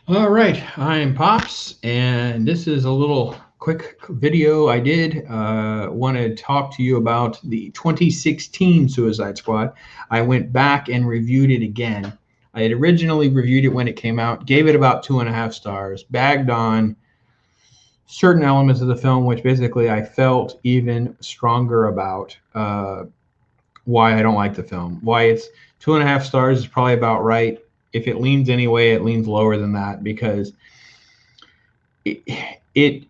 All right, I'm Pops, and this is a little quick video I did. Want to talk to you about the 2016 Suicide Squad. I went back and reviewed it again. I had originally reviewed it when it came out, gave it about 2.5 stars, bagged on certain elements of the film, which basically I felt even stronger about why I don't like the film. Why it's 2.5 stars is probably about right. If it leans anyway, it leans lower than that because it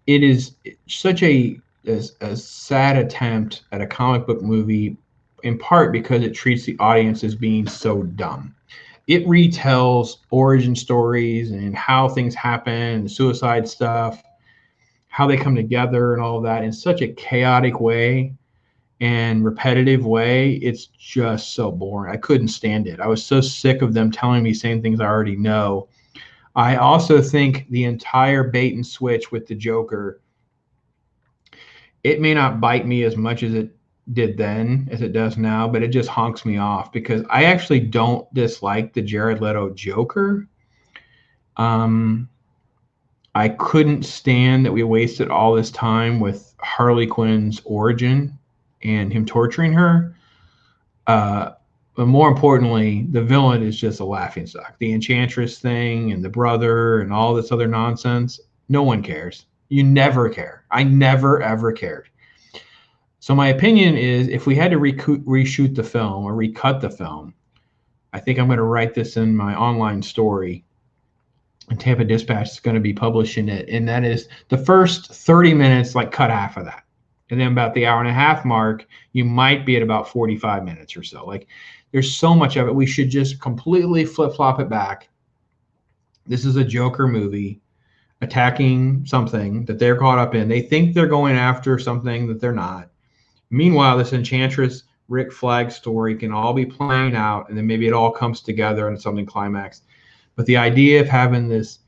it is such a sad attempt at a comic book movie, in part because it treats the audience as being so dumb. It retells origin stories and how things happen, the suicide stuff, how they come together, and all of that in such a chaotic way and repetitive way. It's just so boring. I couldn't stand it. I was so sick of them telling me same things I already know. I also think the entire bait and switch with the Joker, it may not bite me as much as it did then as it does now, but it just honks me off because I actually don't dislike the Jared Leto Joker. Um, I couldn't stand that we wasted all this time with Harley Quinn's origin and him torturing her. Uh, but more importantly, the villain is just a laughingstock. The Enchantress thing and the brother and all this other nonsense, no one cares. You never care. I never, ever cared. So my opinion is if we had to reshoot the film or recut the film, I think I'm going to write this in my online story. And Tampa Dispatch is going to be publishing it. And that is the first 30 minutes, like cut half of that. And then about the hour and a half mark, you might be at about 45 minutes or so. Like there's so much of it. We should just completely flip flop it back. This is a Joker movie attacking something that they're caught up in. They think they're going after something that they're not. Meanwhile, this Enchantress Rick Flag story can all be playing out, and then maybe it all comes together in something climax. But the idea of having this,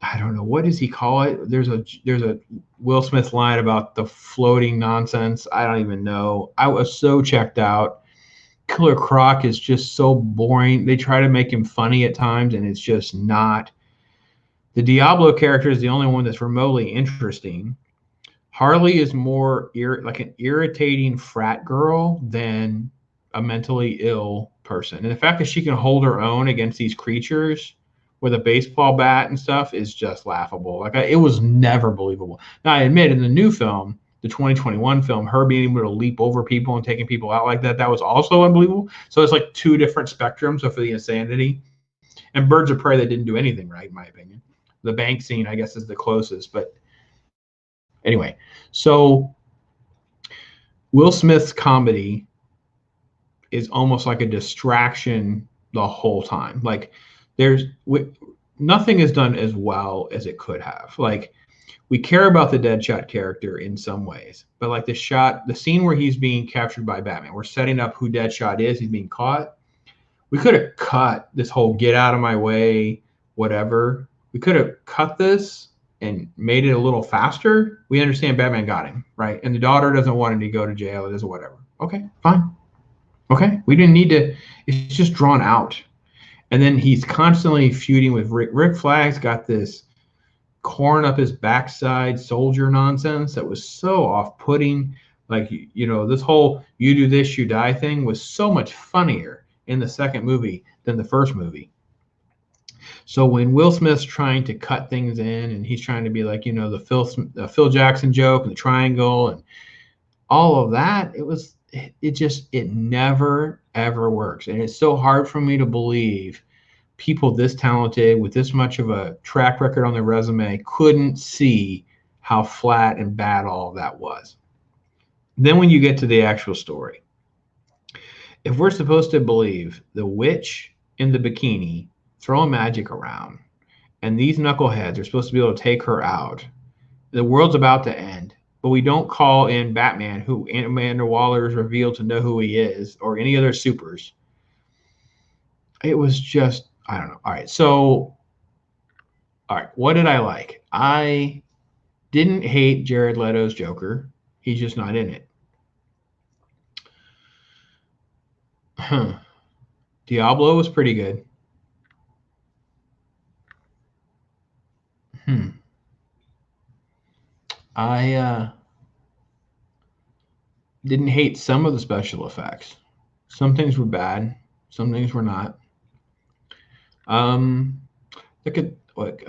I don't know, what does he call it? There's a Will Smith line about the floating nonsense. I don't even know. I was so checked out. Killer Croc is just so boring. They try to make him funny at times, and it's just not. The Diablo character is the only one that's remotely interesting. Harley is more like an irritating frat girl than a mentally ill person. And the fact that she can hold her own against these creatures with a baseball bat and stuff is just laughable. It was never believable. Now, I admit in the new film, the 2021 film, her being able to leap over people and taking people out like that, that was also unbelievable. So it's like two different spectrums of the insanity. And Birds of Prey that didn't do anything right, in my opinion. The bank scene, I guess, is the closest. But anyway, so Will Smith's comedy is almost like a distraction the whole time. Like there's nothing is done as well as it could have. Like we care about the Deadshot character in some ways, but like the scene where he's being captured by Batman, we're setting up who Deadshot is. He's being caught. We could have cut this whole get out of my way, whatever. We could have cut this and made it a little faster. We understand Batman got him, right? And the daughter doesn't want him to go to jail. It is whatever. Okay, fine. Okay, we didn't need to. It's just drawn out. And then he's constantly feuding with Rick. Rick Flag's got this corn up his backside soldier nonsense that was so off-putting. Like this whole "you do this, you die" thing was so much funnier in the second movie than the first movie. So when Will Smith's trying to cut things in and he's trying to be like the Phil Jackson joke and the triangle and all of that, it never ever works, and it's so hard for me to believe people this talented with this much of a track record on their resume couldn't see how flat and bad all of that was. Then when you get to the actual story, if we're supposed to believe the witch in the bikini throwing magic around and these knuckleheads are supposed to be able to take her out, the world's about to end, but we don't call in Batman, who Amanda Waller is revealed to know who he is, or any other supers. It was just, I don't know. All right, what did I like? I didn't hate Jared Leto's Joker. He's just not in it. Huh. Diablo was pretty good. Hmm. I didn't hate some of the special effects. Some things were bad. Some things were not. Um, Look at what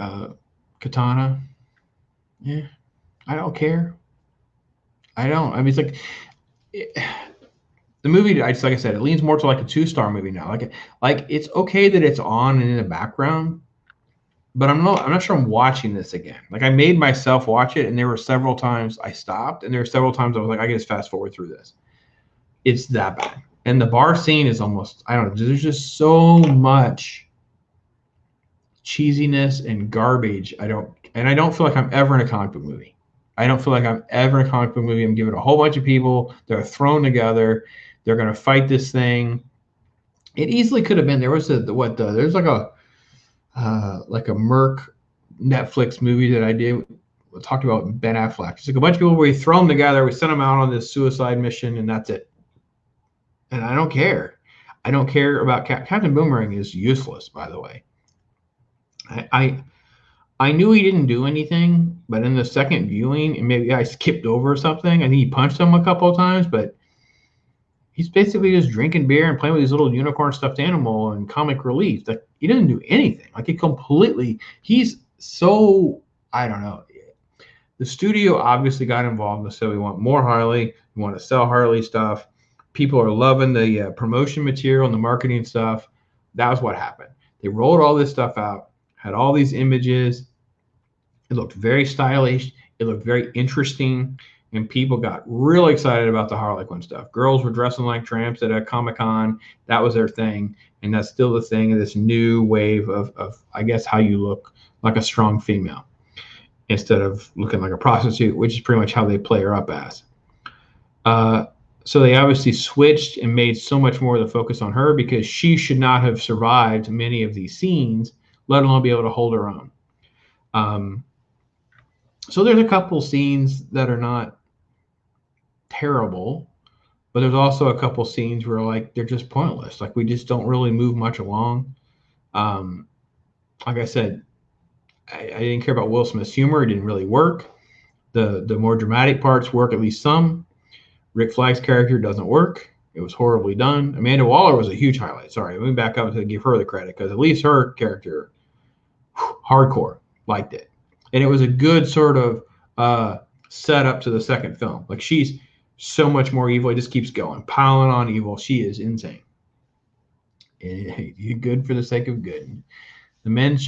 Katana. Yeah, I don't care. I don't. I mean, it's like it, the movie. I just like I said, it leans more to like a 2-star movie now. Like it's okay that it's on and in the background, but I'm not sure I'm watching this again. Like I made myself watch it, and there were several times I stopped, and there were several times I was like, I can just fast forward through this. It's that bad. And the bar scene is almost, I don't know, there's just so much cheesiness and garbage. I don't feel like I'm ever in a comic book movie. I don't feel like I'm ever in a comic book movie. I'm giving a whole bunch of people, they're thrown together, they're going to fight this thing. It easily could have been, there was there's like a Merc Netflix movie that I did, talked about Ben Affleck. It's like a bunch of people where we throw them together, we send them out on this suicide mission, and that's it. And I don't care. I don't care about Captain Boomerang is useless, by the way. I, I I knew he didn't do anything, but in the second viewing, and maybe I skipped over something. I think he punched him a couple of times, but he's basically just drinking beer and playing with his little unicorn stuffed animal and comic relief. Like he doesn't do anything. Like he's so, I don't know. The studio obviously got involved and said we want more Harley. We want to sell Harley stuff. People are loving the promotion material and the marketing stuff. That was what happened. They rolled all this stuff out, had all these images. It looked very stylish. It looked very interesting, and people got really excited about the Harley Quinn stuff. Girls were dressing like tramps at a Comic-Con. That was their thing, and that's still the thing of this new wave of I guess how you look like a strong female instead of looking like a prostitute, which is pretty much how they play her up as. Uh, so they obviously switched and made so much more of the focus on her because she should not have survived many of these scenes, let alone be able to hold her own. So there's a couple scenes that are not terrible, but there's also a couple scenes where like they're just pointless. Like we just don't really move much along. Um, like I said, I didn't care about Will Smith's humor. It didn't really work. The more dramatic parts work, at least some. Rick Flagg's character doesn't work. It was horribly done. Amanda Waller was a huge highlight. Sorry, let me back up to give her the credit because at least her character, hardcore, liked it, and it was a good sort of setup to the second film. Like she's so much more evil. It just keeps going, piling on evil. She is insane. You're good for the sake of good. The means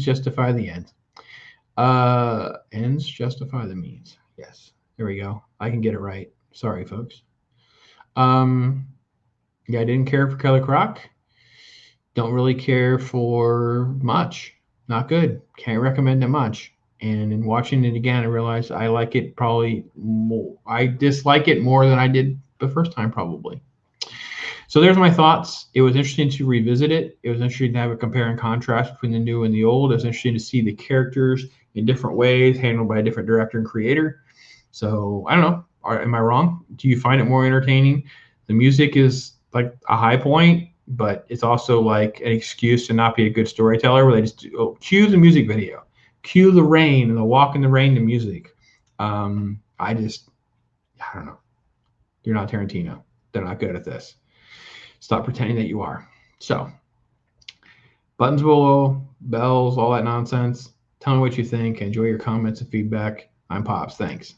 justify the ends. Ends justify the means. Yes, there we go. I can get it right. Sorry, folks. Yeah, I didn't care for Kelly Croc. Don't really care for much. Not good. Can't recommend it much. And in watching it again, I realized I like it probably more. I dislike it more than I did the first time, probably. So there's my thoughts. It was interesting to revisit it. It was interesting to have a compare and contrast between the new and the old. It was interesting to see the characters in different ways, handled by a different director and creator. So I don't know. Am I wrong? Do you find it more entertaining? The music is like a high point, but it's also like an excuse to not be a good storyteller where they just cue the music video, cue the rain and the walk in the rain to music. I don't know. You're not Tarantino. They're not good at this. Stop pretending that you are. So buttons below, bells, all that nonsense. Tell me what you think. Enjoy your comments and feedback. I'm Pops. Thanks.